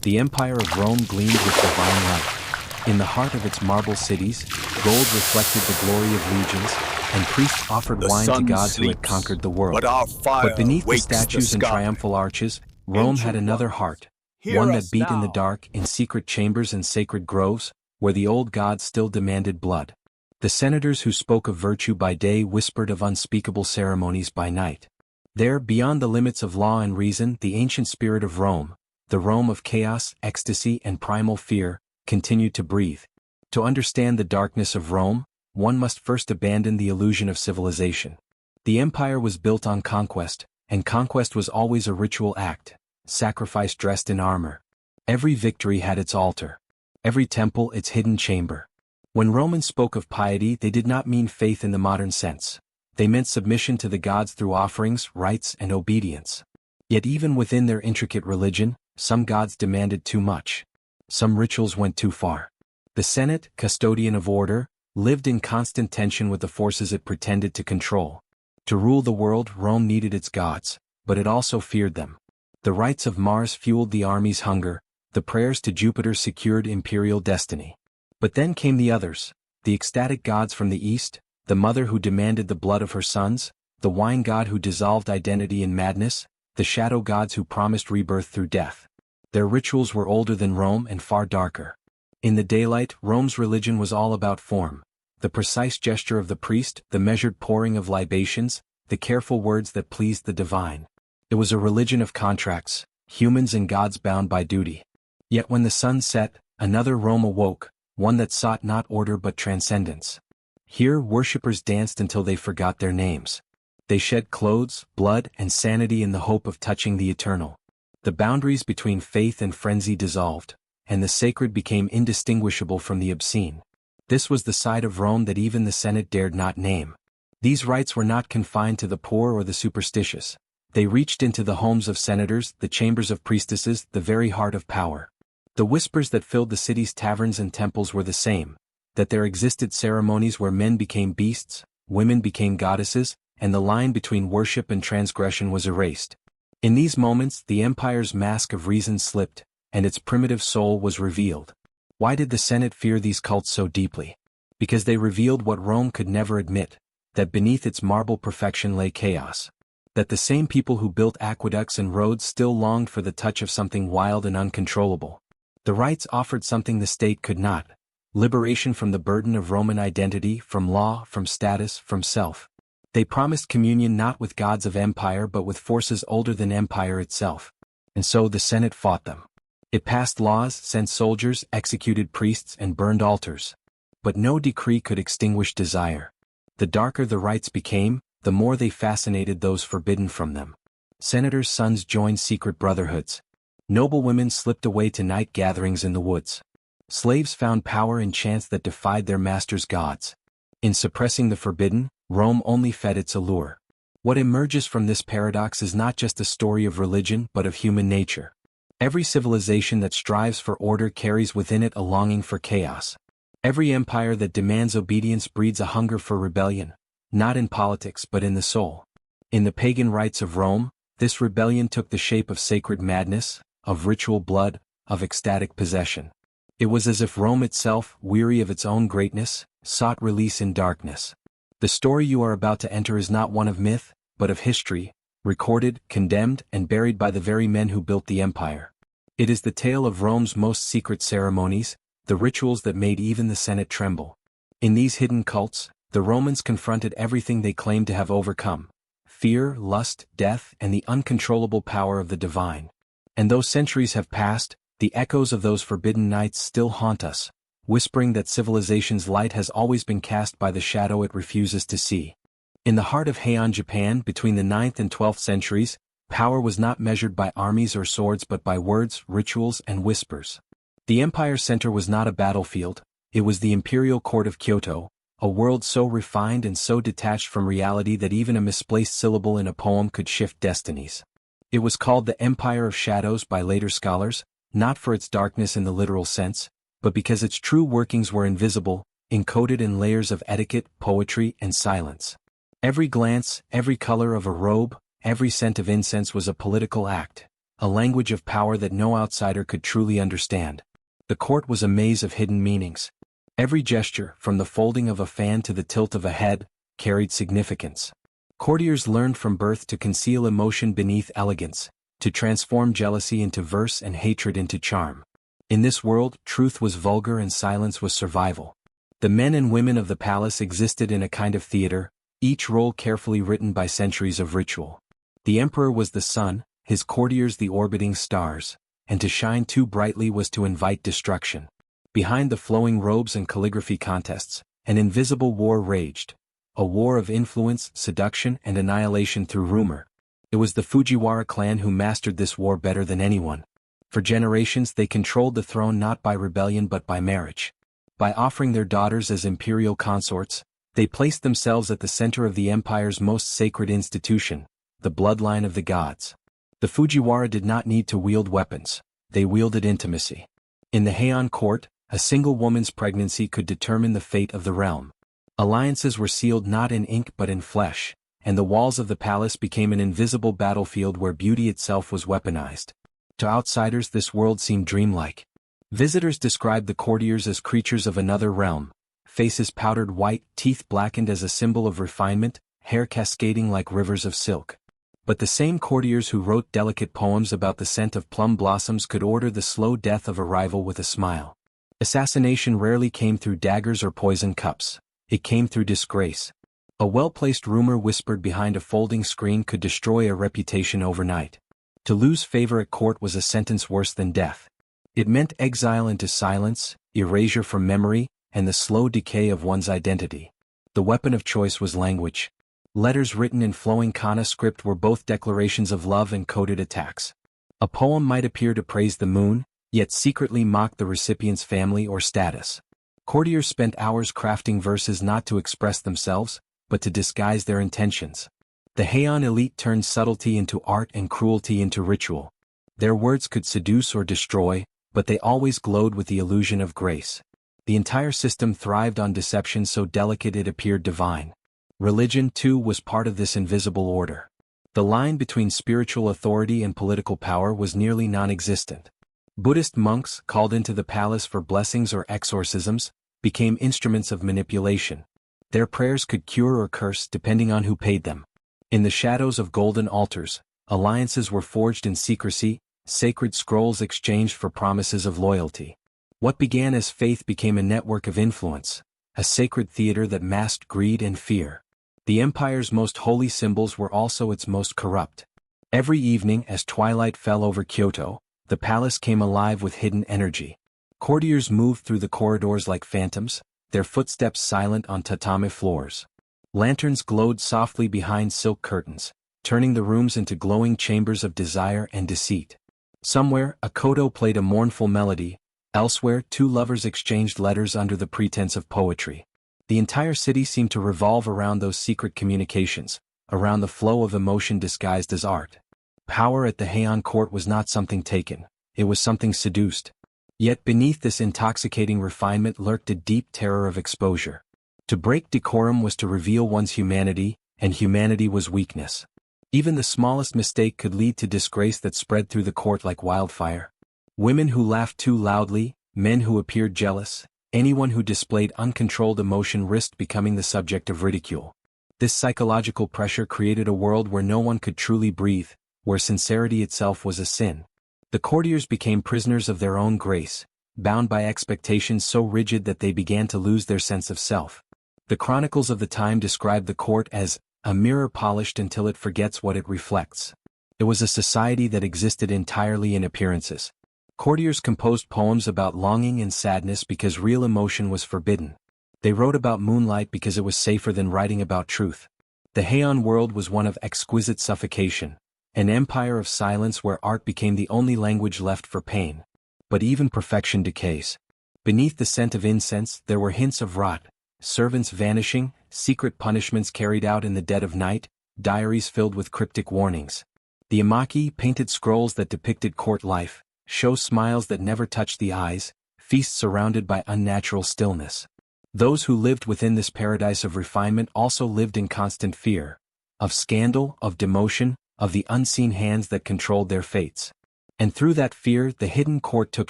The empire of Rome gleamed with divine light. In the heart of its marble cities, gold reflected the glory of legions, and priests offered The wine to sun gods who had sleeps, conquered the world. but our fire But beneath the wakes statues and sky. triumphal arches, Rome had Ancient another ones, heart, hear one us that beat in the now. dark, in secret chambers and sacred groves, where the old gods still demanded blood. The senators who spoke of virtue by day whispered of unspeakable ceremonies by night. There, beyond the limits of law and reason, the ancient spirit of Rome, the Rome of chaos, ecstasy, and primal fear, continued to breathe. To understand the darkness of Rome, one must first abandon the illusion of civilization. The empire was built on conquest, and conquest was always a ritual act, sacrifice dressed in armor. Every victory had its altar. Every temple its hidden chamber. When Romans spoke of piety, they did not mean faith in the modern sense. They meant submission to the gods through offerings, rites, and obedience. Yet even within their intricate religion, some gods demanded too much. Some rituals went too far. The Senate, custodian of order, lived in constant tension with the forces it pretended to control. To rule the world, Rome needed its gods, but it also feared them. The rites of Mars fueled the army's hunger, the prayers to Jupiter secured imperial destiny. But then came the others, the ecstatic gods from the east, the mother who demanded the blood of her sons, the wine god who dissolved identity in madness, the shadow gods who promised rebirth through death. Their rituals were older than Rome and far darker. In the daylight, Rome's religion was all about form. The precise gesture of the priest, the measured pouring of libations, the careful words that pleased the divine. It was a religion of contracts, humans and gods bound by duty. Yet when the sun set, another Rome awoke, one that sought not order but transcendence. Here worshippers danced until they forgot their names. They shed clothes, blood, and sanity in the hope of touching the eternal. The boundaries between faith and frenzy dissolved, and the sacred became indistinguishable from the obscene. This was the side of Rome that even the Senate dared not name. These rites were not confined to the poor or the superstitious. They reached into the homes of senators, the chambers of priestesses, the very heart of power. The whispers that filled the city's taverns and temples were the same, that there existed ceremonies where men became beasts, women became goddesses, and the line between worship and transgression was erased. In these moments, the empire's mask of reason slipped, and its primitive soul was revealed. Why did the Senate fear these cults so deeply? Because they revealed what Rome could never admit, that beneath its marble perfection lay chaos. That the same people who built aqueducts and roads still longed for the touch of something wild and uncontrollable. The rites offered something the state could not: liberation from the burden of Roman identity, from law, from status, from self. They promised communion not with gods of empire but with forces older than empire itself. And so the Senate fought them. It passed laws, sent soldiers, executed priests, and burned altars. But no decree could extinguish desire. The darker the rites became, the more they fascinated those forbidden from them. Senators' sons joined secret brotherhoods. Noblewomen slipped away to night gatherings in the woods. Slaves found power in chants that defied their masters' gods. In suppressing the forbidden, Rome only fed its allure. What emerges from this paradox is not just a story of religion but of human nature. Every civilization that strives for order carries within it a longing for chaos. Every empire that demands obedience breeds a hunger for rebellion, not in politics but in the soul. In the pagan rites of Rome, this rebellion took the shape of sacred madness, of ritual blood, of ecstatic possession. It was as if Rome itself, weary of its own greatness, sought release in darkness. The story you are about to enter is not one of myth, but of history, recorded, condemned, and buried by the very men who built the empire. It is the tale of Rome's most secret ceremonies, the rituals that made even the Senate tremble. In these hidden cults, the Romans confronted everything they claimed to have overcome: fear, lust, death, and the uncontrollable power of the divine. And though centuries have passed, the echoes of those forbidden nights still haunt us, whispering that civilization's light has always been cast by the shadow it refuses to see. In the heart of Heian Japan, between the 9th and 12th centuries, power was not measured by armies or swords but by words, rituals, and whispers. The empire's center was not a battlefield, it was the imperial court of Kyoto, a world so refined and so detached from reality that even a misplaced syllable in a poem could shift destinies. It was called the Empire of Shadows by later scholars, not for its darkness in the literal sense, but because its true workings were invisible, encoded in layers of etiquette, poetry, and silence. Every glance, every color of a robe, every scent of incense was a political act, a language of power that no outsider could truly understand. The court was a maze of hidden meanings. Every gesture, from the folding of a fan to the tilt of a head, carried significance. Courtiers learned from birth to conceal emotion beneath elegance, to transform jealousy into verse and hatred into charm. In this world, truth was vulgar and silence was survival. The men and women of the palace existed in a kind of theater, each role carefully written by centuries of ritual. The emperor was the sun, his courtiers the orbiting stars, and to shine too brightly was to invite destruction. Behind the flowing robes and calligraphy contests, an invisible war raged. A war of influence, seduction, and annihilation through rumor. It was the Fujiwara clan who mastered this war better than anyone. For generations they controlled the throne not by rebellion but by marriage. By offering their daughters as imperial consorts, they placed themselves at the center of the empire's most sacred institution, the bloodline of the gods. The Fujiwara did not need to wield weapons, they wielded intimacy. In the Heian court, a single woman's pregnancy could determine the fate of the realm. Alliances were sealed not in ink but in flesh, and the walls of the palace became an invisible battlefield where beauty itself was weaponized. To outsiders this world seemed dreamlike. Visitors described the courtiers as creatures of another realm, faces powdered white, teeth blackened as a symbol of refinement, hair cascading like rivers of silk. But the same courtiers who wrote delicate poems about the scent of plum blossoms could order the slow death of a rival with a smile. Assassination rarely came through daggers or poison cups. It came through disgrace. A well-placed rumor whispered behind a folding screen could destroy a reputation overnight. To lose favor at court was a sentence worse than death. It meant exile into silence, erasure from memory, and the slow decay of one's identity. The weapon of choice was language. Letters written in flowing kana script were both declarations of love and coded attacks. A poem might appear to praise the moon, yet secretly mock the recipient's family or status. Courtiers spent hours crafting verses not to express themselves, but to disguise their intentions. The Heian elite turned subtlety into art and cruelty into ritual. Their words could seduce or destroy, but they always glowed with the illusion of grace. The entire system thrived on deception so delicate it appeared divine. Religion, too, was part of this invisible order. The line between spiritual authority and political power was nearly non-existent. Buddhist monks, called into the palace for blessings or exorcisms, became instruments of manipulation. Their prayers could cure or curse depending on who paid them. In the shadows of golden altars, alliances were forged in secrecy, sacred scrolls exchanged for promises of loyalty. What began as faith became a network of influence, a sacred theater that masked greed and fear. The empire's most holy symbols were also its most corrupt. Every evening as twilight fell over Kyoto, the palace came alive with hidden energy. Courtiers moved through the corridors like phantoms, their footsteps silent on tatami floors. Lanterns glowed softly behind silk curtains, turning the rooms into glowing chambers of desire and deceit. Somewhere, a koto played a mournful melody, elsewhere two lovers exchanged letters under the pretense of poetry. The entire city seemed to revolve around those secret communications, around the flow of emotion disguised as art. Power at the Heian court was not something taken, it was something seduced. Yet beneath this intoxicating refinement lurked a deep terror of exposure. To break decorum was to reveal one's humanity, and humanity was weakness. Even the smallest mistake could lead to disgrace that spread through the court like wildfire. Women who laughed too loudly, men who appeared jealous, anyone who displayed uncontrolled emotion risked becoming the subject of ridicule. This psychological pressure created a world where no one could truly breathe, where sincerity itself was a sin. The courtiers became prisoners of their own grace, bound by expectations so rigid that they began to lose their sense of self. The chronicles of the time described the court as a mirror polished until it forgets what it reflects. It was a society that existed entirely in appearances. Courtiers composed poems about longing and sadness because real emotion was forbidden. They wrote about moonlight because it was safer than writing about truth. The Heian world was one of exquisite suffocation, an empire of silence where art became the only language left for pain. But even perfection decays. Beneath the scent of incense there were hints of rot, servants vanishing, secret punishments carried out in the dead of night, diaries filled with cryptic warnings. The emaki, painted scrolls that depicted court life, show smiles that never touched the eyes, feasts surrounded by unnatural stillness. Those who lived within this paradise of refinement also lived in constant fear, of scandal, of demotion, of the unseen hands that controlled their fates. And through that fear the hidden court took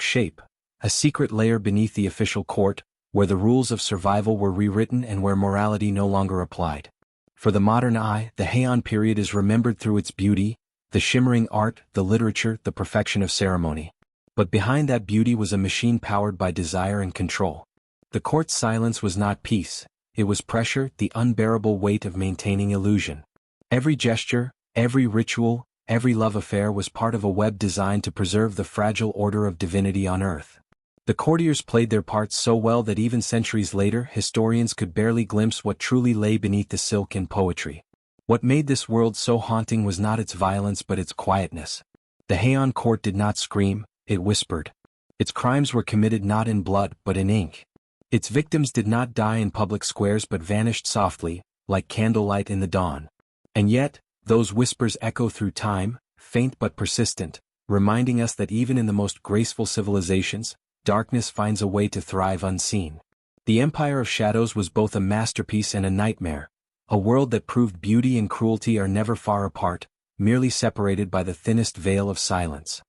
shape, a secret layer beneath the official court, where the rules of survival were rewritten and where morality no longer applied. For the modern eye, the Heian period is remembered through its beauty, the shimmering art, the literature, the perfection of ceremony. But behind that beauty was a machine powered by desire and control. The court's silence was not peace, it was pressure, the unbearable weight of maintaining illusion. Every gesture, every ritual, every love affair was part of a web designed to preserve the fragile order of divinity on earth. The courtiers played their parts so well that even centuries later historians could barely glimpse what truly lay beneath the silk and poetry. What made this world so haunting was not its violence but its quietness. The Heian court did not scream, it whispered. Its crimes were committed not in blood but in ink. Its victims did not die in public squares but vanished softly, like candlelight in the dawn. And yet, those whispers echo through time, faint but persistent, reminding us that even in the most graceful civilizations, darkness finds a way to thrive unseen. The Empire of Shadows was both a masterpiece and a nightmare, a world that proved beauty and cruelty are never far apart, merely separated by the thinnest veil of silence.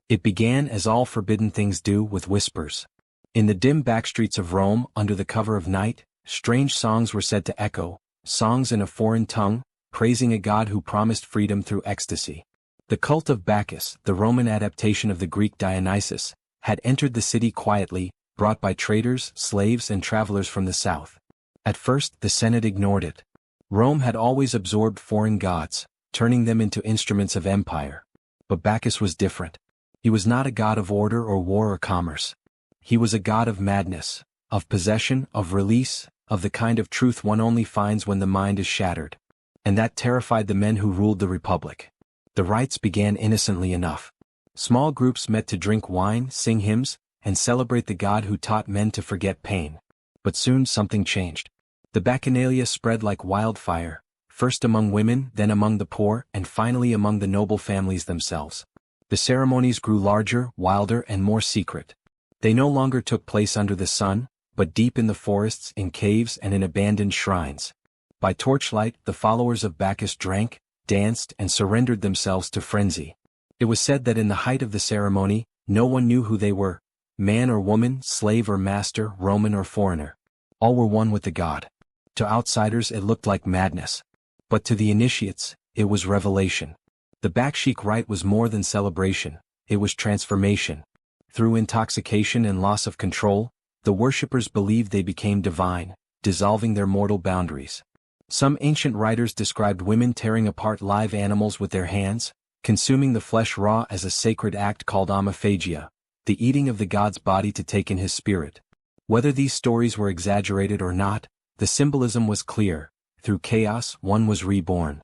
It began as all forbidden things do, with whispers. In the dim backstreets of Rome, under the cover of night, strange songs were said to echo, songs in a foreign tongue, praising a god who promised freedom through ecstasy. The cult of Bacchus, the Roman adaptation of the Greek Dionysus, had entered the city quietly, brought by traders, slaves and travelers from the south. At first the Senate ignored it. Rome had always absorbed foreign gods, turning them into instruments of empire. But Bacchus was different. He was not a god of order or war or commerce. He was a god of madness, of possession, of release, of the kind of truth one only finds when the mind is shattered. And that terrified the men who ruled the republic. The rites began innocently enough. Small groups met to drink wine, sing hymns, and celebrate the god who taught men to forget pain. But soon something changed. The Bacchanalia spread like wildfire, first among women, then among the poor, and finally among the noble families themselves. The ceremonies grew larger, wilder, and more secret. They no longer took place under the sun, but deep in the forests, in caves, and in abandoned shrines. By torchlight, the followers of Bacchus drank, danced, and surrendered themselves to frenzy. It was said that in the height of the ceremony, no one knew who they were, man or woman, slave or master, Roman or foreigner. All were one with the god. To outsiders it looked like madness. But to the initiates, it was revelation. The Bacchic rite was more than celebration, it was transformation. Through intoxication and loss of control, the worshippers believed they became divine, dissolving their mortal boundaries. Some ancient writers described women tearing apart live animals with their hands, consuming the flesh raw as a sacred act called omophagia, the eating of the god's body to take in his spirit. Whether these stories were exaggerated or not, the symbolism was clear. Through chaos, one was reborn.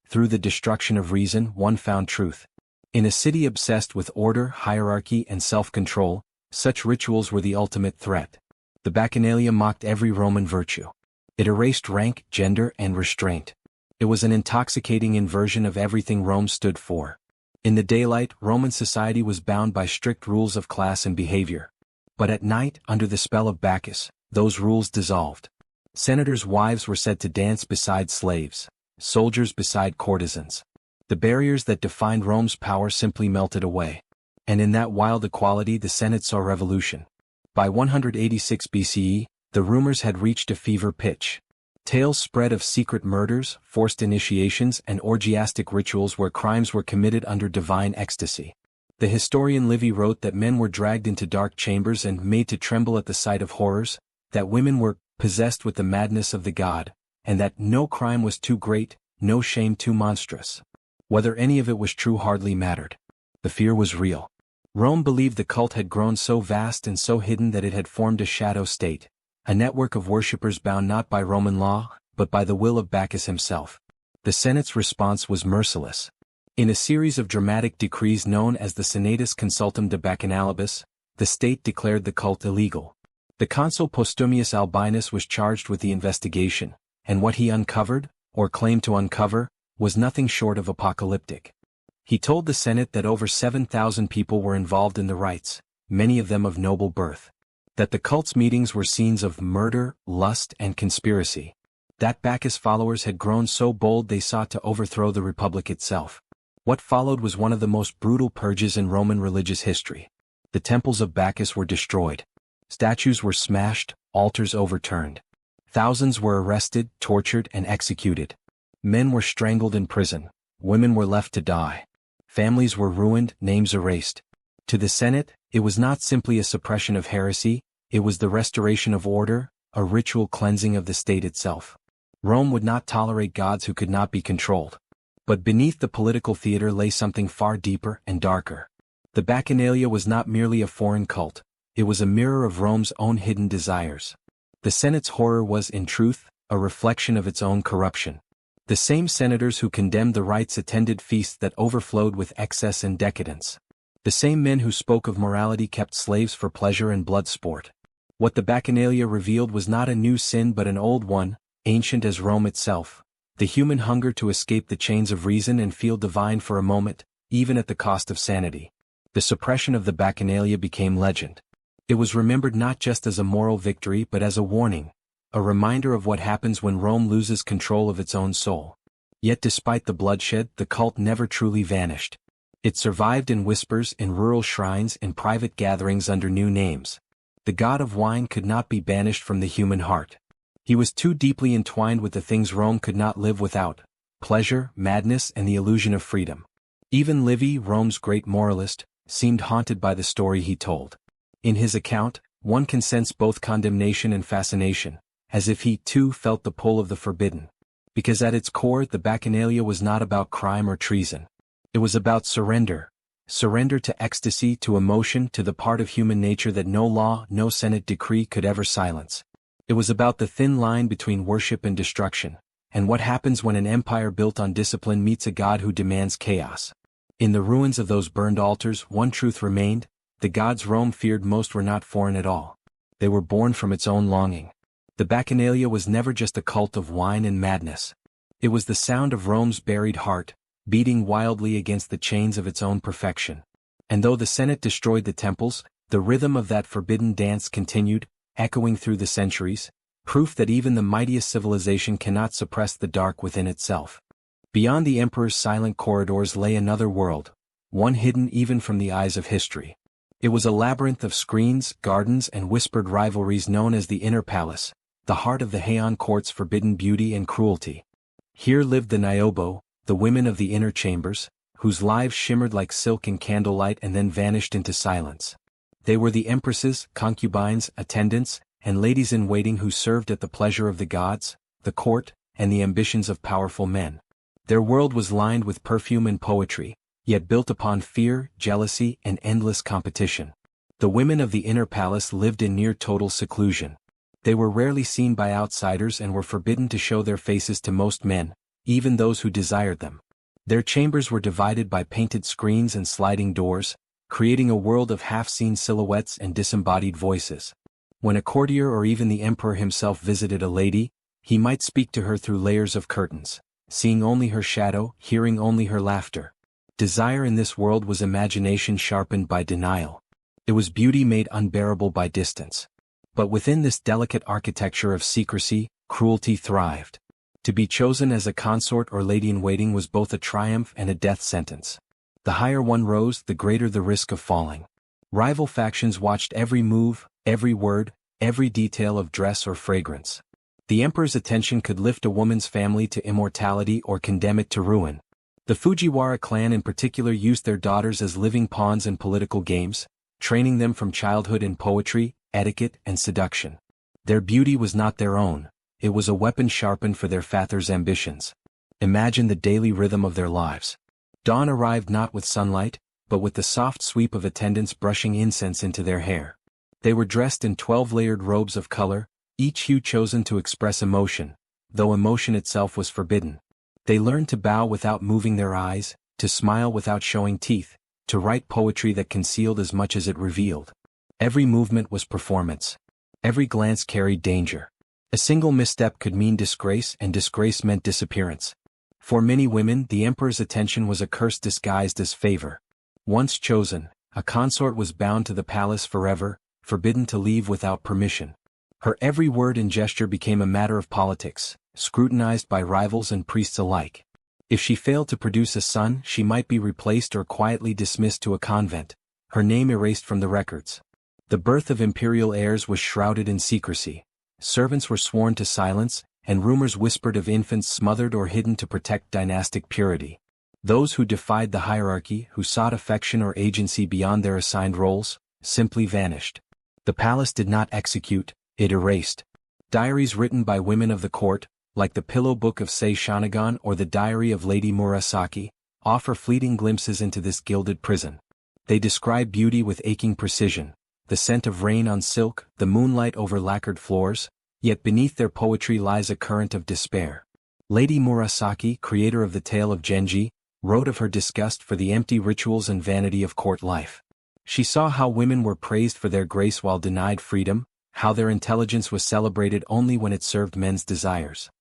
Through the destruction of reason, one found truth. In a city obsessed with order, hierarchy, and self-control, such rituals were the ultimate threat. The Bacchanalia mocked every Roman virtue. It erased rank, gender, and restraint. It was an intoxicating inversion of everything Rome stood for. In the daylight, Roman society was bound by strict rules of class and behavior. But at night, under the spell of Bacchus, those rules dissolved. Senators' wives were said to dance beside slaves, soldiers beside courtesans. The barriers that defined Rome's power simply melted away. And in that wild equality the Senate saw revolution. By 186 BCE, the rumors had reached a fever pitch. Tales spread of secret murders, forced initiations, and orgiastic rituals where crimes were committed under divine ecstasy. The historian Livy wrote that men were dragged into dark chambers and made to tremble at the sight of horrors, that women were possessed with the madness of the god, and that no crime was too great, no shame too monstrous. Whether any of it was true hardly mattered. The fear was real. Rome believed the cult had grown so vast and so hidden that it had formed a shadow state, a network of worshippers bound not by Roman law, but by the will of Bacchus himself. The Senate's response was merciless. In a series of dramatic decrees known as the Senatus Consultum de Bacchanalibus, the state declared the cult illegal. The consul Postumius Albinus was charged with the investigation, and what he uncovered, or claimed to uncover, was nothing short of apocalyptic. He told the Senate that over 7,000 people were involved in the rites, many of them of noble birth. That the cult's meetings were scenes of murder, lust, and conspiracy. That Bacchus followers had grown so bold they sought to overthrow the republic itself. What followed was one of the most brutal purges in Roman religious history. The temples of Bacchus were destroyed. Statues were smashed, altars overturned. Thousands were arrested, tortured, and executed. Men were strangled in prison. Women were left to die. Families were ruined, names erased. To the Senate, it was not simply a suppression of heresy, it was the restoration of order, a ritual cleansing of the state itself. Rome would not tolerate gods who could not be controlled. But beneath the political theater lay something far deeper and darker. The Bacchanalia was not merely a foreign cult, it was a mirror of Rome's own hidden desires. The Senate's horror was, in truth, a reflection of its own corruption. The same senators who condemned the rites attended feasts that overflowed with excess and decadence. The same men who spoke of morality kept slaves for pleasure and blood sport. What the Bacchanalia revealed was not a new sin but an old one, ancient as Rome itself. The human hunger to escape the chains of reason and feel divine for a moment, even at the cost of sanity. The suppression of the Bacchanalia became legend. It was remembered not just as a moral victory but as a warning, a reminder of what happens when Rome loses control of its own soul. Yet despite the bloodshed, the cult never truly vanished. It survived in whispers, in rural shrines, in private gatherings under new names. The god of wine could not be banished from the human heart. He was too deeply entwined with the things Rome could not live without: pleasure, madness, and the illusion of freedom. Even Livy, Rome's great moralist, seemed haunted by the story he told. In his account, one can sense both condemnation and fascination, as if he, too, felt the pull of the forbidden. Because at its core, the Bacchanalia was not about crime or treason. It was about surrender. Surrender to ecstasy, to emotion, to the part of human nature that no law, no Senate decree could ever silence. It was about the thin line between worship and destruction, and what happens when an empire built on discipline meets a god who demands chaos. In the ruins of those burned altars, one truth remained: the gods Rome feared most were not foreign at all. They were born from its own longing. The Bacchanalia was never just a cult of wine and madness. It was the sound of Rome's buried heart, beating wildly against the chains of its own perfection. And though the Senate destroyed the temples, the rhythm of that forbidden dance continued, echoing through the centuries, proof that even the mightiest civilization cannot suppress the dark within itself. Beyond the emperor's silent corridors lay another world, one hidden even from the eyes of history. It was a labyrinth of screens, gardens, and whispered rivalries known as the Inner Palace, the heart of the Heian court's forbidden beauty and cruelty. Here lived the Niobe, the women of the inner chambers, whose lives shimmered like silk in candlelight and then vanished into silence. They were the empresses, concubines, attendants, and ladies-in-waiting who served at the pleasure of the gods, the court, and the ambitions of powerful men. Their world was lined with perfume and poetry, yet built upon fear, jealousy, and endless competition. The women of the inner palace lived in near total seclusion. They were rarely seen by outsiders and were forbidden to show their faces to most men, even those who desired them. Their chambers were divided by painted screens and sliding doors, creating a world of half-seen silhouettes and disembodied voices. When a courtier or even the emperor himself visited a lady, he might speak to her through layers of curtains, seeing only her shadow, hearing only her laughter. Desire in this world was imagination sharpened by denial. It was beauty made unbearable by distance. But within this delicate architecture of secrecy, cruelty thrived. To be chosen as a consort or lady-in-waiting was both a triumph and a death sentence. The higher one rose, the greater the risk of falling. Rival factions watched every move, every word, every detail of dress or fragrance. The emperor's attention could lift a woman's family to immortality or condemn it to ruin. The Fujiwara clan in particular used their daughters as living pawns in political games, training them from childhood in poetry, etiquette, and seduction. Their beauty was not their own, it was a weapon sharpened for their father's ambitions. Imagine the daily rhythm of their lives. Dawn arrived not with sunlight, but with the soft sweep of attendants brushing incense into their hair. They were dressed in 12-layered robes of color, each hue chosen to express emotion, though emotion itself was forbidden. They learned to bow without moving their eyes, to smile without showing teeth, to write poetry that concealed as much as it revealed. Every movement was performance. Every glance carried danger. A single misstep could mean disgrace, and disgrace meant disappearance. For many women, the emperor's attention was a curse disguised as favor. Once chosen, a consort was bound to the palace forever, forbidden to leave without permission. Her every word and gesture became a matter of politics, scrutinized by rivals and priests alike. If she failed to produce a son, she might be replaced or quietly dismissed to a convent, her name erased from the records. The birth of imperial heirs was shrouded in secrecy. Servants were sworn to silence, and rumors whispered of infants smothered or hidden to protect dynastic purity. Those who defied the hierarchy, who sought affection or agency beyond their assigned roles, simply vanished. The palace did not execute, it erased. Diaries written by women of the court, like the Pillow Book of Sei Shanagon or the Diary of Lady Murasaki, offer fleeting glimpses into this gilded prison. They describe beauty with aching precision, the scent of rain on silk, the moonlight over lacquered floors, yet beneath their poetry lies a current of despair. Lady Murasaki, creator of the tale of Genji, wrote of her disgust for the empty rituals and vanity of court life. She saw how women were praised for their grace while denied freedom, how their intelligence was celebrated only when it served men's desires.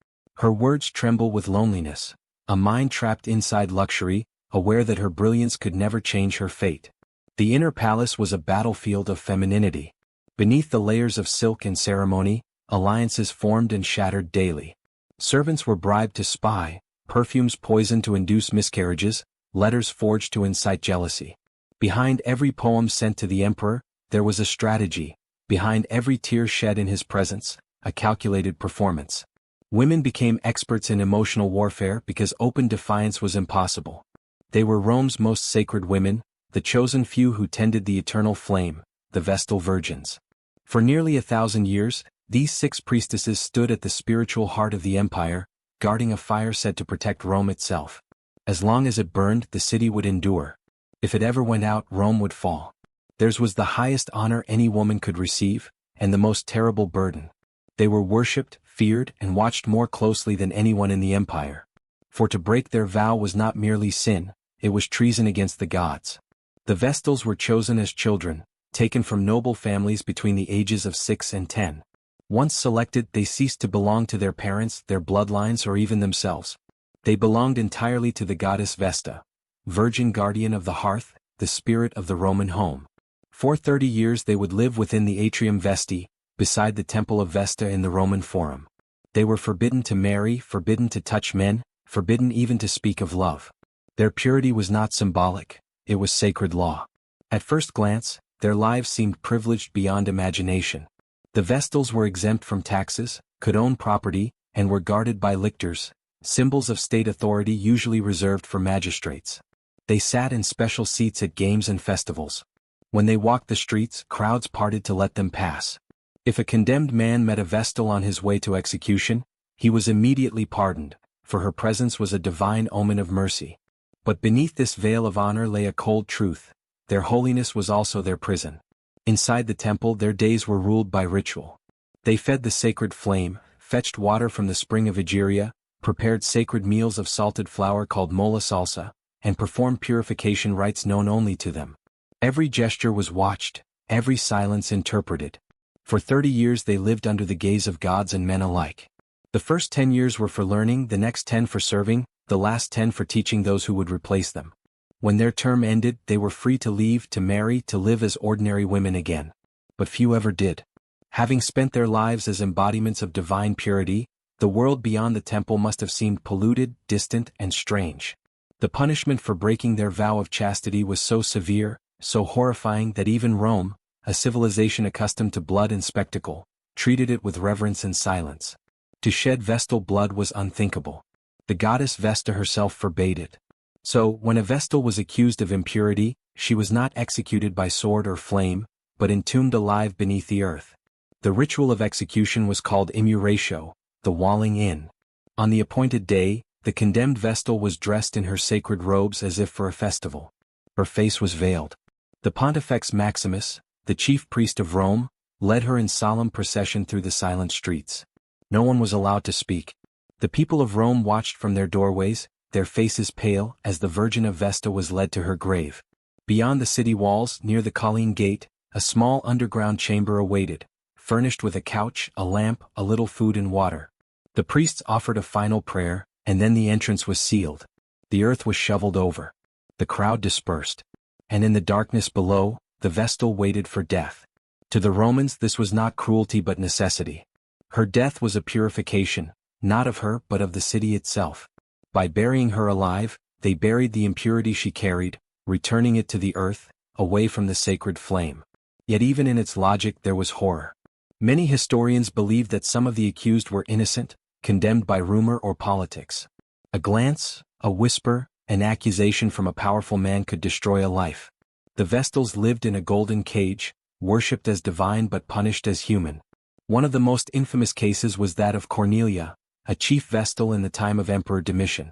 Her words tremble with loneliness, a mind trapped inside luxury, aware that her brilliance could never change her fate. The inner palace was a battlefield of femininity. Beneath the layers of silk and ceremony, alliances formed and shattered daily. Servants were bribed to spy, perfumes poisoned to induce miscarriages, letters forged to incite jealousy. Behind every poem sent to the emperor, there was a strategy. Behind every tear shed in his presence, a calculated performance. Women became experts in emotional warfare because open defiance was impossible. They were Rome's most sacred women, the chosen few who tended the eternal flame, the Vestal Virgins. For nearly 1,000 years, these 6 priestesses stood at the spiritual heart of the empire, guarding a fire said to protect Rome itself. As long as it burned, the city would endure. If it ever went out, Rome would fall. Theirs was the highest honor any woman could receive, and the most terrible burden. They were worshipped, feared, and watched more closely than anyone in the empire. For to break their vow was not merely sin, it was treason against the gods. The Vestals were chosen as children, taken from noble families between the ages of 6 and 10. Once selected, they ceased to belong to their parents, their bloodlines, or even themselves. They belonged entirely to the goddess Vesta, virgin guardian of the hearth, the spirit of the Roman home. For 30 years they would live within the Atrium Vesti, beside the Temple of Vesta in the Roman Forum. They were forbidden to marry, forbidden to touch men, forbidden even to speak of love. Their purity was not symbolic, it was sacred law. At first glance, their lives seemed privileged beyond imagination. The Vestals were exempt from taxes, could own property, and were guarded by lictors, symbols of state authority usually reserved for magistrates. They sat in special seats at games and festivals. When they walked the streets, crowds parted to let them pass. If a condemned man met a Vestal on his way to execution, he was immediately pardoned, for her presence was a divine omen of mercy. But beneath this veil of honor lay a cold truth: their holiness was also their prison. Inside the temple their days were ruled by ritual. They fed the sacred flame, fetched water from the spring of Egeria, prepared sacred meals of salted flour called mola salsa, and performed purification rites known only to them. Every gesture was watched, every silence interpreted. For 30 years they lived under the gaze of gods and men alike. The first 10 years were for learning, the next 10 for serving, the last 10 for teaching those who would replace them. When their term ended, they were free to leave, to marry, to live as ordinary women again. But few ever did. Having spent their lives as embodiments of divine purity, the world beyond the temple must have seemed polluted, distant, and strange. The punishment for breaking their vow of chastity was so severe, so horrifying that even Rome, a civilization accustomed to blood and spectacle, treated it with reverence and silence. To shed Vestal blood was unthinkable. The goddess Vesta herself forbade it. So, when a Vestal was accused of impurity, she was not executed by sword or flame, but entombed alive beneath the earth. The ritual of execution was called immuratio, the walling in. On the appointed day, the condemned Vestal was dressed in her sacred robes as if for a festival. Her face was veiled. The Pontifex Maximus, the chief priest of Rome, led her in solemn procession through the silent streets. No one was allowed to speak. The people of Rome watched from their doorways, their faces pale, as the Virgin of Vesta was led to her grave. Beyond the city walls, near the Colline Gate, a small underground chamber awaited, furnished with a couch, a lamp, a little food and water. The priests offered a final prayer, and then the entrance was sealed. The earth was shoveled over. The crowd dispersed. And in the darkness below, the Vestal waited for death. To the Romans this was not cruelty but necessity. Her death was a purification, not of her but of the city itself. By burying her alive, they buried the impurity she carried, returning it to the earth, away from the sacred flame. Yet even in its logic there was horror. Many historians believed that some of the accused were innocent, condemned by rumor or politics. A glance, a whisper, an accusation from a powerful man could destroy a life. The Vestals lived in a golden cage, worshipped as divine but punished as human. One of the most infamous cases was that of Cornelia, a chief Vestal in the time of Emperor Domitian.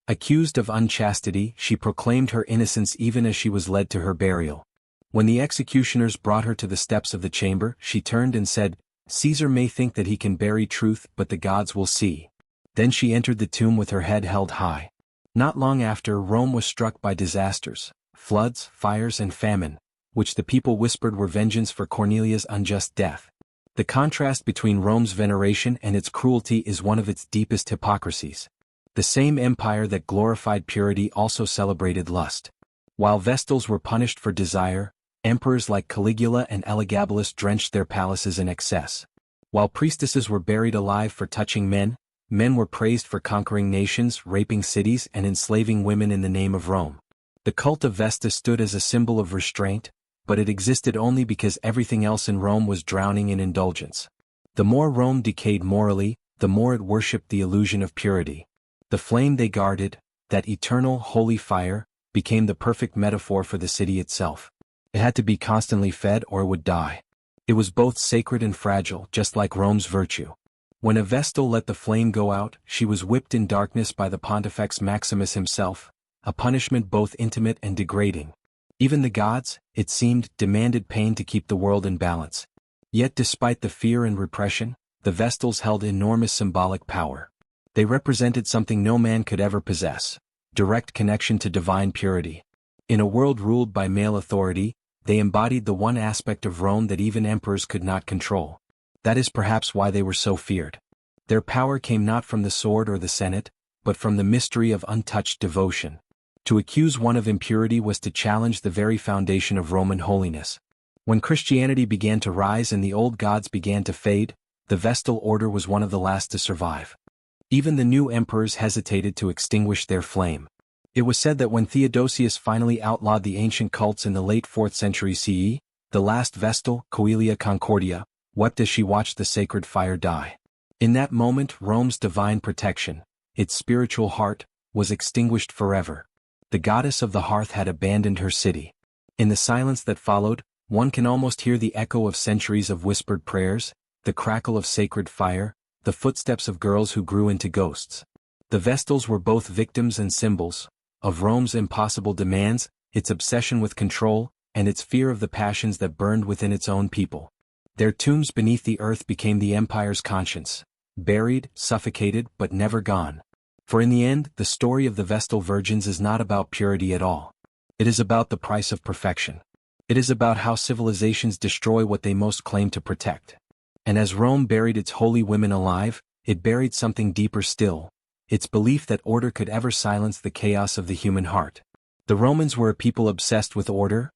Accused of unchastity, she proclaimed her innocence even as she was led to her burial. When the executioners brought her to the steps of the chamber, she turned and said, "Caesar may think that he can bury truth, but the gods will see." Then she entered the tomb with her head held high. Not long after, Rome was struck by disasters, floods, fires and famine, which the people whispered were vengeance for Cornelia's unjust death. The contrast between Rome's veneration and its cruelty is one of its deepest hypocrisies. The same empire that glorified purity also celebrated lust. While Vestals were punished for desire, emperors like Caligula and Elagabalus drenched their palaces in excess. While priestesses were buried alive for touching men, men were praised for conquering nations, raping cities and enslaving women in the name of Rome. The cult of Vesta stood as a symbol of restraint, but it existed only because everything else in Rome was drowning in indulgence. The more Rome decayed morally, the more it worshipped the illusion of purity. The flame they guarded, that eternal, holy fire, became the perfect metaphor for the city itself. It had to be constantly fed or it would die. It was both sacred and fragile, just like Rome's virtue. When a Vestal let the flame go out, she was whipped in darkness by the Pontifex Maximus himself, a punishment both intimate and degrading. Even the gods, it seemed, demanded pain to keep the world in balance. Yet despite the fear and repression, the Vestals held enormous symbolic power. They represented something no man could ever possess: direct connection to divine purity. In a world ruled by male authority, they embodied the one aspect of Rome that even emperors could not control. That is perhaps why they were so feared. Their power came not from the sword or the Senate, but from the mystery of untouched devotion. To accuse one of impurity was to challenge the very foundation of Roman holiness. When Christianity began to rise and the old gods began to fade, the Vestal order was one of the last to survive. Even the new emperors hesitated to extinguish their flame. It was said that when Theodosius finally outlawed the ancient cults in the late 4th century CE, the last Vestal, Coelia Concordia, wept as she watched the sacred fire die. In that moment, Rome's divine protection, its spiritual heart, was extinguished forever. The goddess of the hearth had abandoned her city. In the silence that followed, one can almost hear the echo of centuries of whispered prayers, the crackle of sacred fire, the footsteps of girls who grew into ghosts. The Vestals were both victims and symbols of Rome's impossible demands, its obsession with control, and its fear of the passions that burned within its own people. Their tombs beneath the earth became the empire's conscience, buried, suffocated, but never gone. For in the end, the story of the Vestal virgins is not about purity at all. It is about the price of perfection. It is about how civilizations destroy what they most claim to protect. And as Rome buried its holy women alive, it buried something deeper still: its belief that order could ever silence the chaos of the human heart. The Romans were a people obsessed with order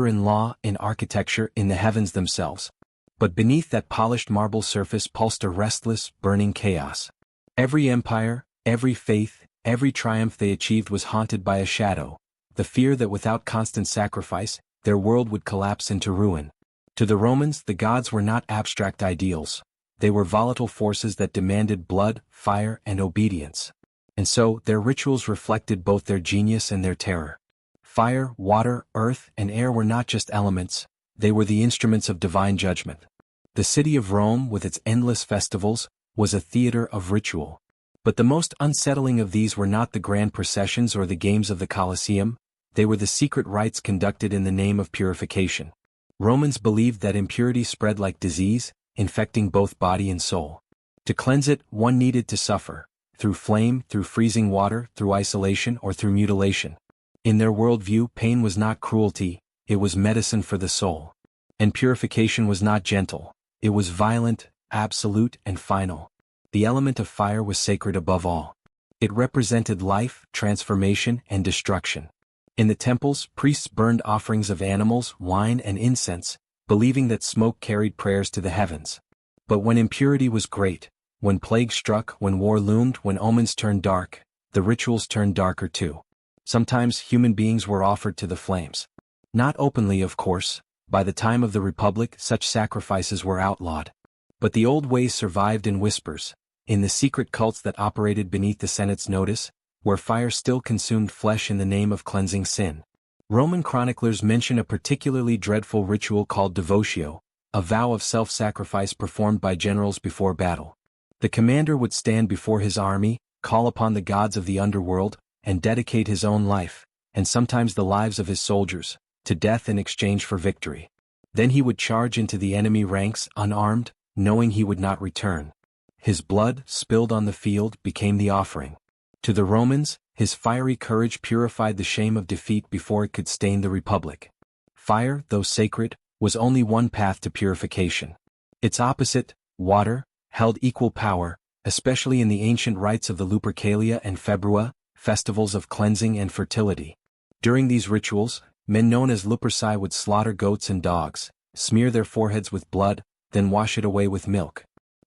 in law, in architecture, in the heavens themselves. But beneath that polished marble surface pulsed a restless, burning chaos. Every empire, every faith, every triumph they achieved was haunted by a shadow, the fear that without constant sacrifice, their world would collapse into ruin. To the Romans, the gods were not abstract ideals. They were volatile forces that demanded blood, fire, and obedience. And so, their rituals reflected both their genius and their terror. Fire, water, earth, and air were not just elements, they were the instruments of divine judgment. The city of Rome, with its endless festivals, was a theater of ritual. But the most unsettling of these were not the grand processions or the games of the Colosseum, they were the secret rites conducted in the name of purification. Romans believed that impurity spread like disease, infecting both body and soul. To cleanse it, one needed to suffer, through flame, through freezing water, through isolation, or through mutilation. In their worldview, pain was not cruelty, it was medicine for the soul. And purification was not gentle, it was violent, absolute, and final. The element of fire was sacred above all. It represented life, transformation, and destruction. In the temples, priests burned offerings of animals, wine, and incense, believing that smoke carried prayers to the heavens. But when impurity was great, when plague struck, when war loomed, when omens turned dark, the rituals turned darker too. Sometimes human beings were offered to the flames. Not openly, of course. By the time of the Republic, such sacrifices were outlawed. But the old ways survived in whispers, in the secret cults that operated beneath the Senate's notice, where fire still consumed flesh in the name of cleansing sin. Roman chroniclers mention a particularly dreadful ritual called devotio, a vow of self-sacrifice performed by generals before battle. The commander would stand before his army, call upon the gods of the underworld, and dedicate his own life, and sometimes the lives of his soldiers, to death in exchange for victory. Then he would charge into the enemy ranks unarmed, knowing he would not return. His blood, spilled on the field, became the offering. To the Romans, his fiery courage purified the shame of defeat before it could stain the Republic. Fire, though sacred, was only one path to purification. Its opposite, water, held equal power, especially in the ancient rites of the Lupercalia and Februa, festivals of cleansing and fertility. During these rituals, men known as Luperci would slaughter goats and dogs, smear their foreheads with blood, then wash it away with milk.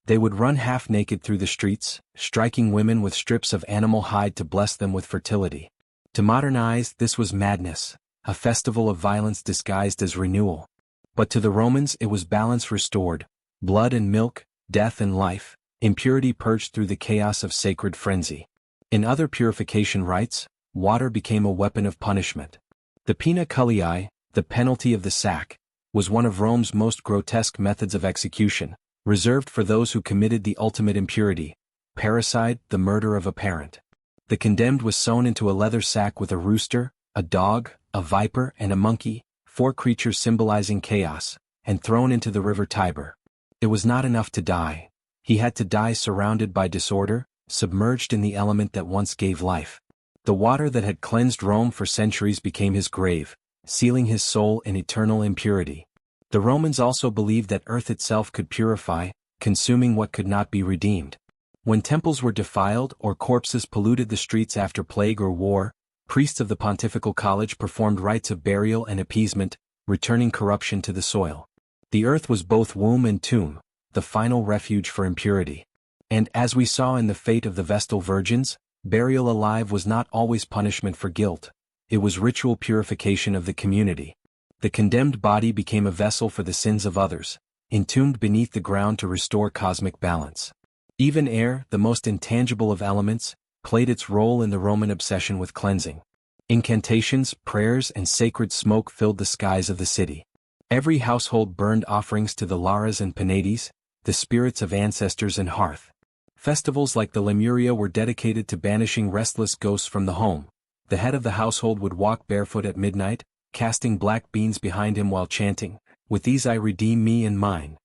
They would run half-naked through the streets, striking women with strips of animal hide to bless them with fertility. To modern eyes, this was madness, a festival of violence disguised as renewal. But to the Romans it was balance restored, blood and milk, death and life, impurity purged through the chaos of sacred frenzy. In other purification rites, water became a weapon of punishment. The pena culiae, the penalty of the sack, was one of Rome's most grotesque methods of execution, reserved for those who committed the ultimate impurity, parricide, the murder of a parent. The condemned was sewn into a leather sack with a rooster, a dog, a viper, and a monkey, 4 creatures symbolizing chaos, and thrown into the river Tiber. It was not enough to die. He had to die surrounded by disorder, submerged in the element that once gave life. The water that had cleansed Rome for centuries became his grave, sealing his soul in eternal impurity. The Romans also believed that earth itself could purify, consuming what could not be redeemed. When temples were defiled or corpses polluted the streets after plague or war, priests of the Pontifical College performed rites of burial and appeasement, returning corruption to the soil. The earth was both womb and tomb, the final refuge for impurity. And as we saw in the fate of the Vestal Virgins, burial alive was not always punishment for guilt. It was ritual purification of the community. The condemned body became a vessel for the sins of others, entombed beneath the ground to restore cosmic balance. Even air, the most intangible of elements, played its role in the Roman obsession with cleansing. Incantations, prayers, and sacred smoke filled the skies of the city. Every household burned offerings to the Lares and Penates, the spirits of ancestors and hearth. Festivals like the Lemuria were dedicated to banishing restless ghosts from the home. The head of the household would walk barefoot at midnight, casting black beans behind him while chanting, "With these I redeem me and mine."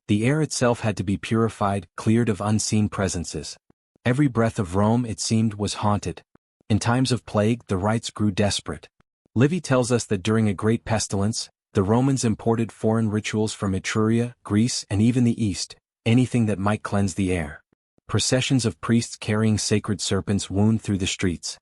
The air itself had to be purified, cleared of unseen presences. Every breath of Rome, it seemed, was haunted. In times of plague, the rites grew desperate. Livy tells us that during a great pestilence, the Romans imported foreign rituals from Etruria, Greece, and even the East, anything that might cleanse the air. Processions of priests carrying sacred serpents wound through the streets.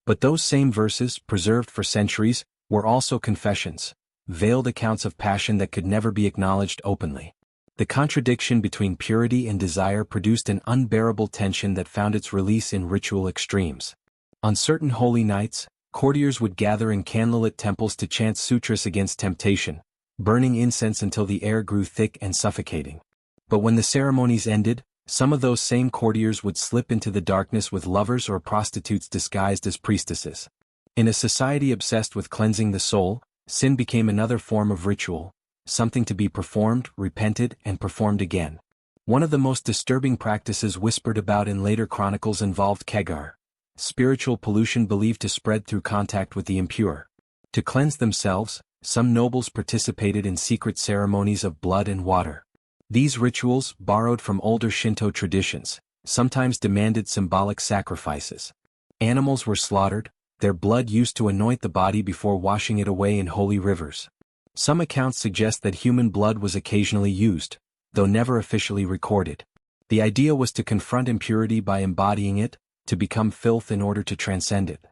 But those same verses, preserved for centuries, were also confessions, veiled accounts of passion that could never be acknowledged openly. The contradiction between purity and desire produced an unbearable tension that found its release in ritual extremes. On certain holy nights, courtiers would gather in candlelit temples to chant sutras against temptation, burning incense until the air grew thick and suffocating. But when the ceremonies ended, some of those same courtiers would slip into the darkness with lovers or prostitutes disguised as priestesses. In a society obsessed with cleansing the soul, sin became another form of ritual, something to be performed, repented, and performed again. One of the most disturbing practices whispered about in later chronicles involved kegar, spiritual pollution believed to spread through contact with the impure. To cleanse themselves, some nobles participated in secret ceremonies of blood and water. These rituals, borrowed from older Shinto traditions, sometimes demanded symbolic sacrifices. Animals were slaughtered, their blood used to anoint the body before washing it away in holy rivers. Some accounts suggest that human blood was occasionally used, though never officially recorded. The idea was to confront impurity by embodying it, to become filth in order to transcend it.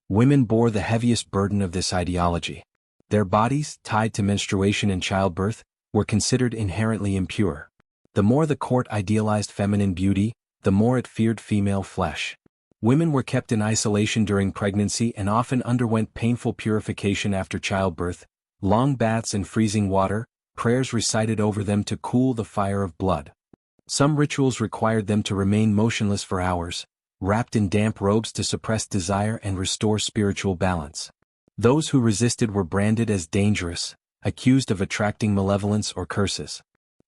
Women bore the heaviest burden of this ideology. Their bodies, tied to menstruation and childbirth, were considered inherently impure. The more the court idealized feminine beauty, the more it feared female flesh. Women were kept in isolation during pregnancy and often underwent painful purification after childbirth, long baths in freezing water, prayers recited over them to cool the fire of blood. Some rituals required them to remain motionless for hours, wrapped in damp robes to suppress desire and restore spiritual balance. Those who resisted were branded as dangerous, accused of attracting malevolence or curses.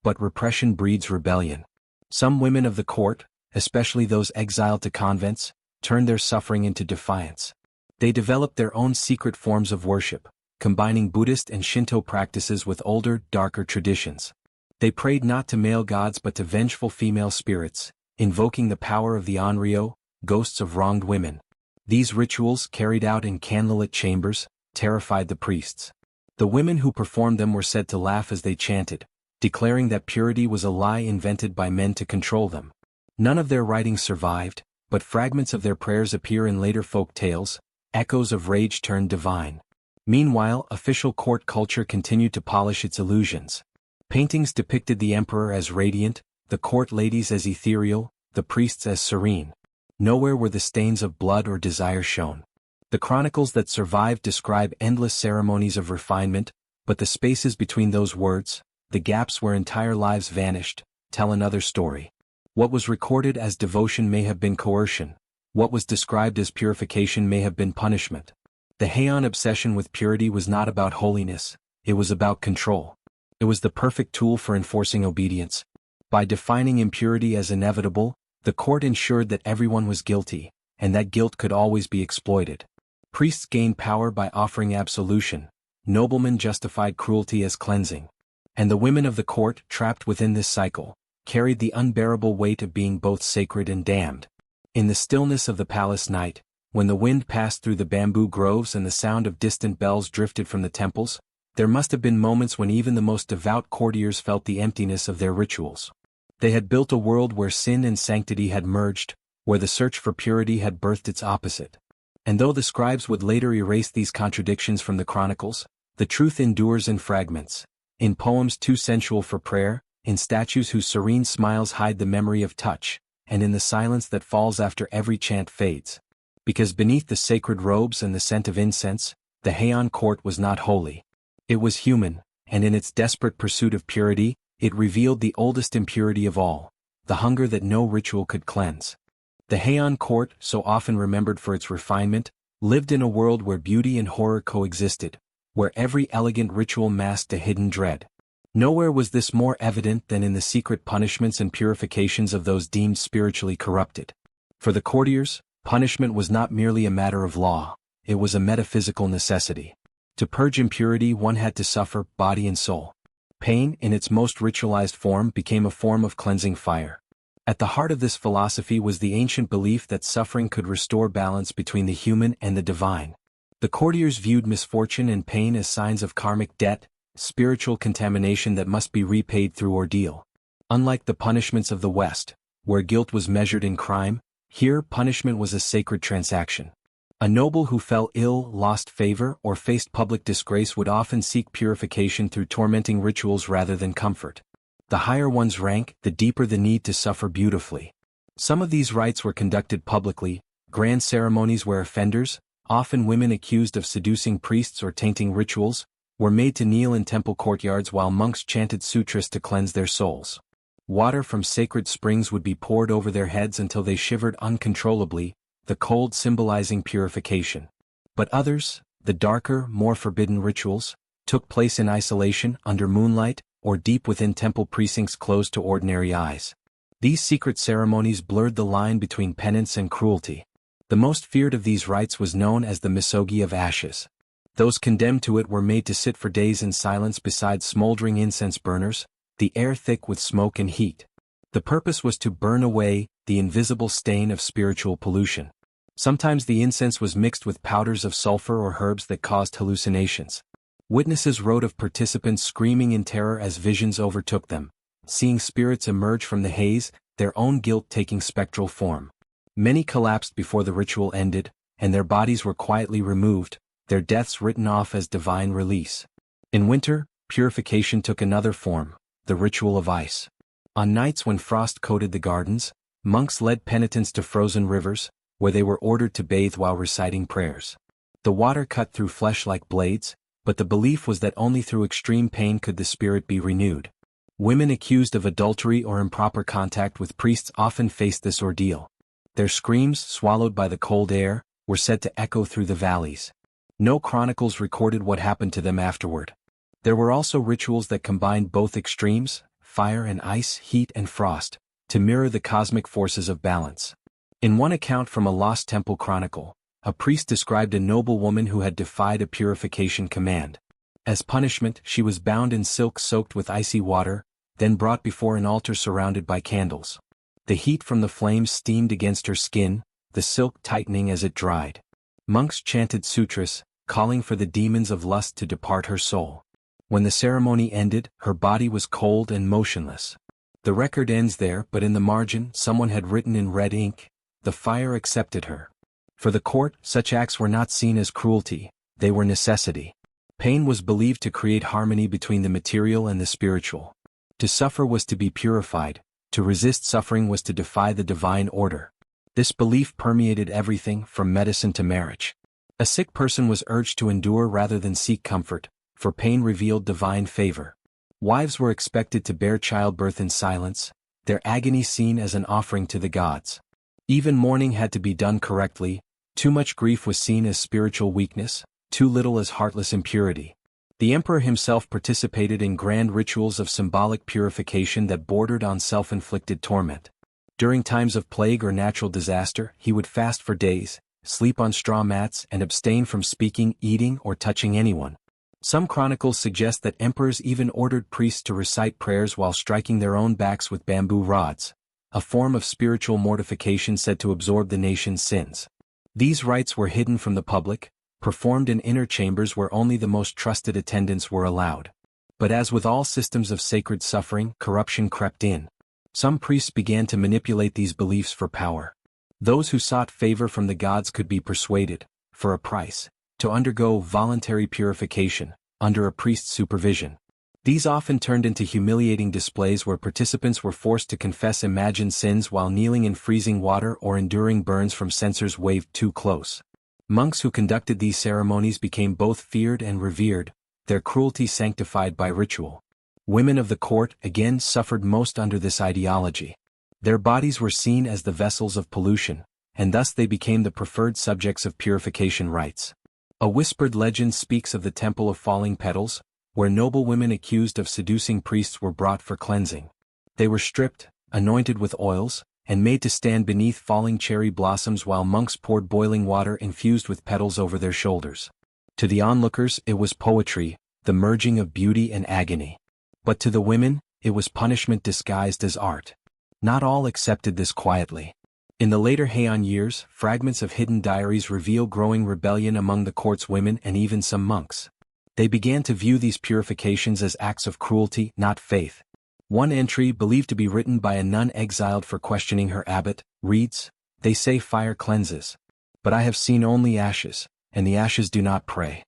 But repression breeds rebellion. Some women of the court, especially those exiled to convents, turned their suffering into defiance. They developed their own secret forms of worship, combining Buddhist and Shinto practices with older, darker traditions. They prayed not to male gods but to vengeful female spirits, invoking the power of the onryo, ghosts of wronged women. These rituals, carried out in candlelit chambers, terrified the priests. The women who performed them were said to laugh as they chanted, declaring that purity was a lie invented by men to control them. None of their writings survived, but fragments of their prayers appear in later folk tales, echoes of rage turned divine. Meanwhile, official court culture continued to polish its illusions. Paintings depicted the emperor as radiant, the court ladies as ethereal, the priests as serene. Nowhere were the stains of blood or desire shown. The chronicles that survive describe endless ceremonies of refinement, but the spaces between those words, the gaps where entire lives vanished, tell another story. What was recorded as devotion may have been coercion. What was described as purification may have been punishment. The Heian obsession with purity was not about holiness, it was about control. It was the perfect tool for enforcing obedience. By defining impurity as inevitable, the court ensured that everyone was guilty, and that guilt could always be exploited. Priests gained power by offering absolution, noblemen justified cruelty as cleansing. And the women of the court, trapped within this cycle, carried the unbearable weight of being both sacred and damned. In the stillness of the palace night, when the wind passed through the bamboo groves and the sound of distant bells drifted from the temples, there must have been moments when even the most devout courtiers felt the emptiness of their rituals. They had built a world where sin and sanctity had merged, where the search for purity had birthed its opposite. And though the scribes would later erase these contradictions from the chronicles, the truth endures in fragments, in poems too sensual for prayer, in statues whose serene smiles hide the memory of touch, and in the silence that falls after every chant fades. Because beneath the sacred robes and the scent of incense, the Heian court was not holy. It was human, and in its desperate pursuit of purity, it revealed the oldest impurity of all, the hunger that no ritual could cleanse. The Heian court, so often remembered for its refinement, lived in a world where beauty and horror coexisted, where every elegant ritual masked a hidden dread. Nowhere was this more evident than in the secret punishments and purifications of those deemed spiritually corrupted. For the courtiers, punishment was not merely a matter of law, it was a metaphysical necessity. To purge impurity one had to suffer, body and soul. Pain, in its most ritualized form, became a form of cleansing fire. At the heart of this philosophy was the ancient belief that suffering could restore balance between the human and the divine. The courtiers viewed misfortune and pain as signs of karmic debt, spiritual contamination that must be repaid through ordeal. Unlike the punishments of the West, where guilt was measured in crime, here punishment was a sacred transaction. A noble who fell ill, lost favor, or faced public disgrace would often seek purification through tormenting rituals rather than comfort. The higher one's rank, the deeper the need to suffer beautifully. Some of these rites were conducted publicly, grand ceremonies where offenders, often women accused of seducing priests or tainting rituals, were made to kneel in temple courtyards while monks chanted sutras to cleanse their souls. Water from sacred springs would be poured over their heads until they shivered uncontrollably, the cold symbolizing purification. But others, the darker, more forbidden rituals, took place in isolation, under moonlight, or deep within temple precincts closed to ordinary eyes. These secret ceremonies blurred the line between penance and cruelty. The most feared of these rites was known as the misogi of ashes. Those condemned to it were made to sit for days in silence beside smoldering incense burners, the air thick with smoke and heat. The purpose was to burn away the invisible stain of spiritual pollution. Sometimes the incense was mixed with powders of sulfur or herbs that caused hallucinations. Witnesses wrote of participants screaming in terror as visions overtook them, seeing spirits emerge from the haze, their own guilt taking spectral form. Many collapsed before the ritual ended, and their bodies were quietly removed, their deaths written off as divine release. In winter, purification took another form, the ritual of ice. On nights when frost coated the gardens, monks led penitents to frozen rivers, where they were ordered to bathe while reciting prayers. The water cut through flesh like blades, but the belief was that only through extreme pain could the spirit be renewed. Women accused of adultery or improper contact with priests often faced this ordeal. Their screams, swallowed by the cold air, were said to echo through the valleys. No chronicles recorded what happened to them afterward. There were also rituals that combined both extremes, fire and ice, heat and frost, to mirror the cosmic forces of balance. In one account from a lost temple chronicle, a priest described a noble woman who had defied a purification command. As punishment, she was bound in silk soaked with icy water, then brought before an altar surrounded by candles. The heat from the flames steamed against her skin, the silk tightening as it dried. Monks chanted sutras, calling for the demons of lust to depart her soul. When the ceremony ended, her body was cold and motionless. The record ends there, but in the margin, someone had written in red ink, "The fire accepted her." For the court, such acts were not seen as cruelty, they were necessity. Pain was believed to create harmony between the material and the spiritual. To suffer was to be purified, to resist suffering was to defy the divine order. This belief permeated everything from medicine to marriage. A sick person was urged to endure rather than seek comfort, for pain revealed divine favor. Wives were expected to bear childbirth in silence, their agony seen as an offering to the gods. Even mourning had to be done correctly. Too much grief was seen as spiritual weakness, too little as heartless impurity. The emperor himself participated in grand rituals of symbolic purification that bordered on self-inflicted torment. During times of plague or natural disaster, he would fast for days, sleep on straw mats and abstain from speaking, eating, or touching anyone. Some chronicles suggest that emperors even ordered priests to recite prayers while striking their own backs with bamboo rods, a form of spiritual mortification said to absorb the nation's sins. These rites were hidden from the public, performed in inner chambers where only the most trusted attendants were allowed. But as with all systems of sacred suffering, corruption crept in. Some priests began to manipulate these beliefs for power. Those who sought favor from the gods could be persuaded, for a price, to undergo voluntary purification, under a priest's supervision. These often turned into humiliating displays where participants were forced to confess imagined sins while kneeling in freezing water or enduring burns from censers waved too close. Monks who conducted these ceremonies became both feared and revered, their cruelty sanctified by ritual. Women of the court, again, suffered most under this ideology. Their bodies were seen as the vessels of pollution, and thus they became the preferred subjects of purification rites. A whispered legend speaks of the Temple of Falling Petals, where noble women accused of seducing priests were brought for cleansing. They were stripped, anointed with oils, and made to stand beneath falling cherry blossoms while monks poured boiling water infused with petals over their shoulders. To the onlookers it was poetry, the merging of beauty and agony. But to the women, it was punishment disguised as art. Not all accepted this quietly. In the later Heian years, fragments of hidden diaries reveal growing rebellion among the court's women and even some monks. They began to view these purifications as acts of cruelty, not faith. One entry, believed to be written by a nun exiled for questioning her abbot, reads, "They say fire cleanses. But I have seen only ashes, and the ashes do not pray."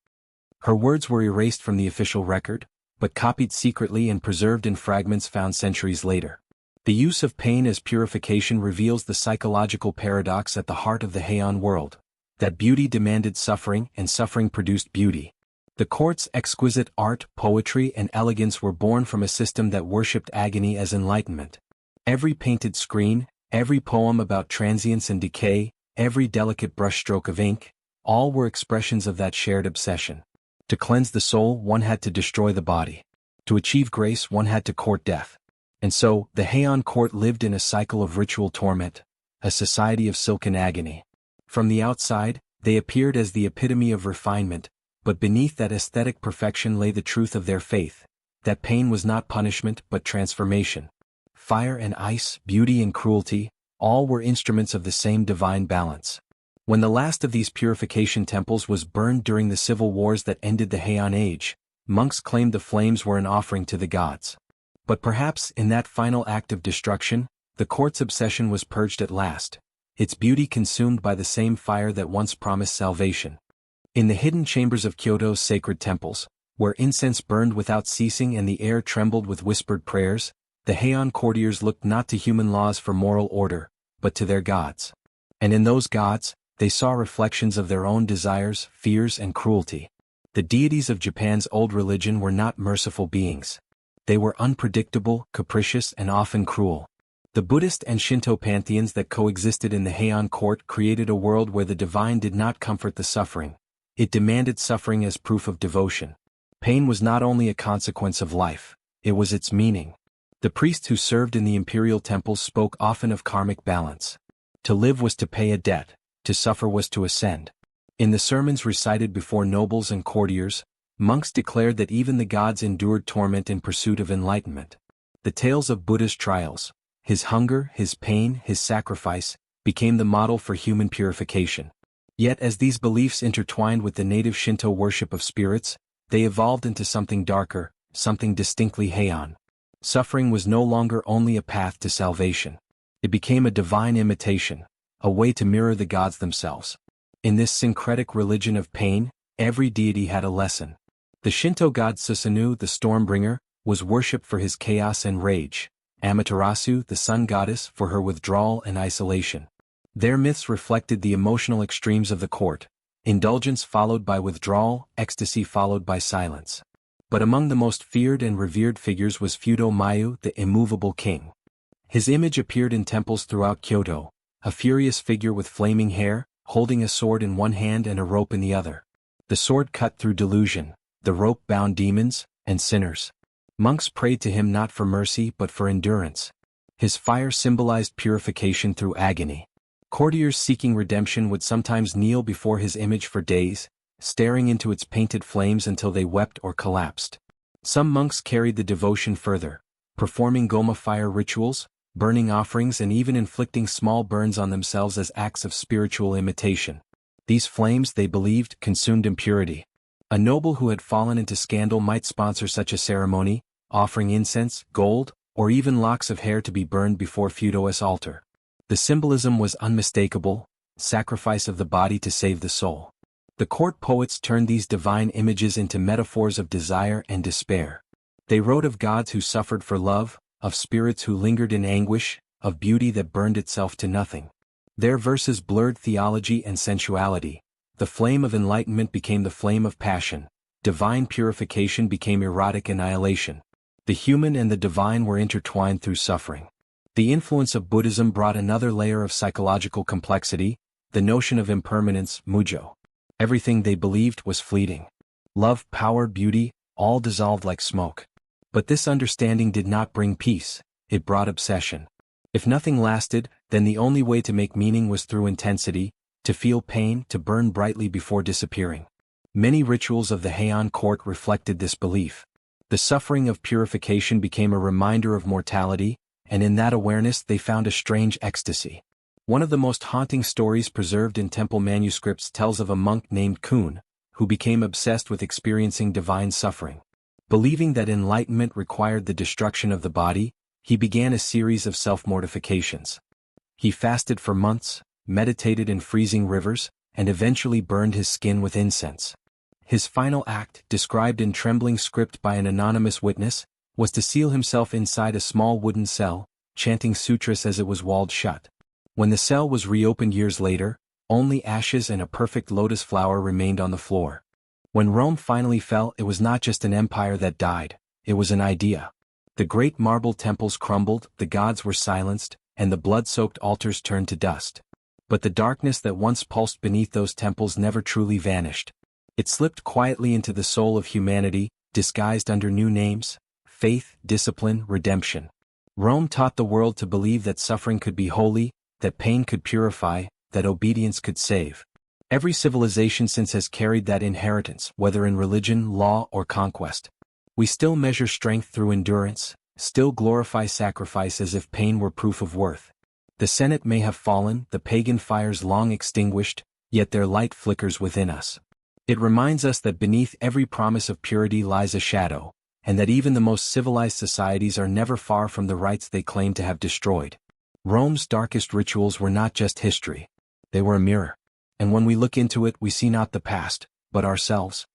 Her words were erased from the official record, but copied secretly and preserved in fragments found centuries later. The use of pain as purification reveals the psychological paradox at the heart of the Heian world, that beauty demanded suffering and suffering produced beauty. The court's exquisite art, poetry, and elegance were born from a system that worshipped agony as enlightenment. Every painted screen, every poem about transience and decay, every delicate brushstroke of ink, all were expressions of that shared obsession. To cleanse the soul, one had to destroy the body. To achieve grace, one had to court death. And so, the Heian court lived in a cycle of ritual torment, a society of silken agony. From the outside, they appeared as the epitome of refinement, but beneath that aesthetic perfection lay the truth of their faith, that pain was not punishment but transformation. Fire and ice, beauty and cruelty, all were instruments of the same divine balance. When the last of these purification temples was burned during the civil wars that ended the Heian Age, monks claimed the flames were an offering to the gods. But perhaps in that final act of destruction, the court's obsession was purged at last, its beauty consumed by the same fire that once promised salvation. In the hidden chambers of Kyoto's sacred temples, where incense burned without ceasing and the air trembled with whispered prayers, the Heian courtiers looked not to human laws for moral order, but to their gods. And in those gods, they saw reflections of their own desires, fears, and cruelty. The deities of Japan's old religion were not merciful beings. They were unpredictable, capricious, and often cruel. The Buddhist and Shinto pantheons that coexisted in the Heian court created a world where the divine did not comfort the suffering. It demanded suffering as proof of devotion. Pain was not only a consequence of life, it was its meaning. The priests who served in the imperial temples spoke often of karmic balance. To live was to pay a debt, to suffer was to ascend. In the sermons recited before nobles and courtiers, monks declared that even the gods endured torment in pursuit of enlightenment. The tales of Buddha's trials, his hunger, his pain, his sacrifice, became the model for human purification. Yet as these beliefs intertwined with the native Shinto worship of spirits, they evolved into something darker, something distinctly Heian. Suffering was no longer only a path to salvation. It became a divine imitation, a way to mirror the gods themselves. In this syncretic religion of pain, every deity had a lesson. The Shinto god Susanoo, the Stormbringer, was worshipped for his chaos and rage. Amaterasu, the sun goddess, for her withdrawal and isolation. Their myths reflected the emotional extremes of the court, indulgence followed by withdrawal, ecstasy followed by silence. But among the most feared and revered figures was Fudo Mayu, the immovable king. His image appeared in temples throughout Kyoto, a furious figure with flaming hair, holding a sword in one hand and a rope in the other. The sword cut through delusion, the rope bound demons and sinners. Monks prayed to him not for mercy but for endurance. His fire symbolized purification through agony. Courtiers seeking redemption would sometimes kneel before his image for days, staring into its painted flames until they wept or collapsed. Some monks carried the devotion further, performing Goma fire rituals, burning offerings, and even inflicting small burns on themselves as acts of spiritual imitation. These flames, they believed, consumed impurity. A noble who had fallen into scandal might sponsor such a ceremony, offering incense, gold, or even locks of hair to be burned before Fudo's altar. The symbolism was unmistakable: sacrifice of the body to save the soul. The court poets turned these divine images into metaphors of desire and despair. They wrote of gods who suffered for love, of spirits who lingered in anguish, of beauty that burned itself to nothing. Their verses blurred theology and sensuality. The flame of enlightenment became the flame of passion. Divine purification became erotic annihilation. The human and the divine were intertwined through suffering. The influence of Buddhism brought another layer of psychological complexity, the notion of impermanence, mujo. Everything they believed was fleeting. Love, power, beauty, all dissolved like smoke. But this understanding did not bring peace, it brought obsession. If nothing lasted, then the only way to make meaning was through intensity, to feel pain, to burn brightly before disappearing. Many rituals of the Heian court reflected this belief. The suffering of purification became a reminder of mortality, and in that awareness they found a strange ecstasy. One of the most haunting stories preserved in temple manuscripts tells of a monk named Kun, who became obsessed with experiencing divine suffering. Believing that enlightenment required the destruction of the body, he began a series of self-mortifications. He fasted for months, meditated in freezing rivers, and eventually burned his skin with incense. His final act, described in trembling script by an anonymous witness, was to seal himself inside a small wooden cell, chanting sutras as it was walled shut. When the cell was reopened years later, only ashes and a perfect lotus flower remained on the floor. When Rome finally fell, it was not just an empire that died, it was an idea. The great marble temples crumbled, the gods were silenced, and the blood-soaked altars turned to dust. But the darkness that once pulsed beneath those temples never truly vanished. It slipped quietly into the soul of humanity, disguised under new names: faith, discipline, redemption. Rome taught the world to believe that suffering could be holy, that pain could purify, that obedience could save. Every civilization since has carried that inheritance, whether in religion, law, or conquest. We still measure strength through endurance, still glorify sacrifice as if pain were proof of worth. The Senate may have fallen, the pagan fires long extinguished, yet their light flickers within us. It reminds us that beneath every promise of purity lies a shadow, and that even the most civilized societies are never far from the rites they claim to have destroyed. Rome's darkest rituals were not just history. They were a mirror. And when we look into it, we see not the past, but ourselves.